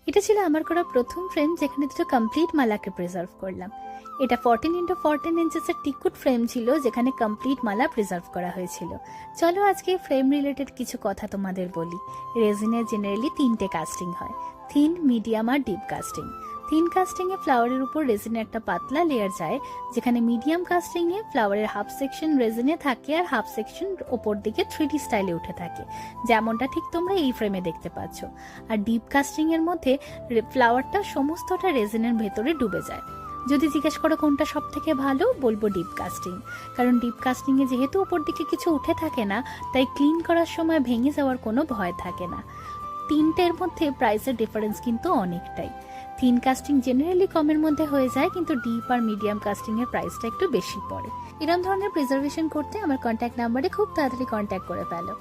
এটা ছিল আমার করা প্রথম ফ্রেম যেখানে দুটো কমপ্লিট মালাকে প্রিজার্ভ করলাম। এটা 14x14 ইঞ্চেসের টিকুট ফ্রেম ছিল যেখানে কমপ্লিট মালা প্রিজার্ভ করা হয়েছিল। চলো আজকে ফ্রেম রিলেটেড কিছু কথা তোমাদের বলি। রেজিনে জেনারেলি 3টে কাস্টিং হয়, থিন, মিডিয়াম আর ডিপ কাস্টিং। থিন কাস্টিং এ ফ্লাওয়ারের উপর রেজিনের একটা পাতলা লেয়ার যায়, যেখানে মিডিয়াম কাস্টিং এ ফ্লাওয়ারের হাফ সেকশন রেজিনে থাকে আর হাফ সেকশন ওপর দিকে 3D স্টাইলে উঠে থাকে, যেমনটা ঠিক তোমরা এই ফ্রেমে দেখতে পাচ্ছ। আর ডিপ কাস্টিং এর মধ্যে ফ্লাওয়ারটা সমস্তটা রেজিনের ভেতরে ডুবে যায়। যদি জিজ্ঞেস করো কোনটা সব থেকে ভালো, বলবো ডিপ কাস্টিং। কারণ ডিপ কাস্টিং এ যেহেতু উপর দিকে কিছু উঠে থাকে না, তাই ক্লিন করার সময় ভেঙে যাওয়ার কোনো ভয় থাকে না। তিনটের মধ্যে প্রাইসের ডিফারেন্স কিন্তু অনেকটাই। থিন কাস্টিং জেনারেলি কমের মধ্যে হয়ে যায়, কিন্তু ডিপ আর মিডিয়াম কাস্টিং এর প্রাইসটা একটু বেশি পড়ে। এরকম ধরনের প্রিজার্ভেশন করতে আমার কন্ট্যাক্ট নাম্বারে খুব তাড়াতাড়ি কন্ট্যাক্ট করে ফেলো।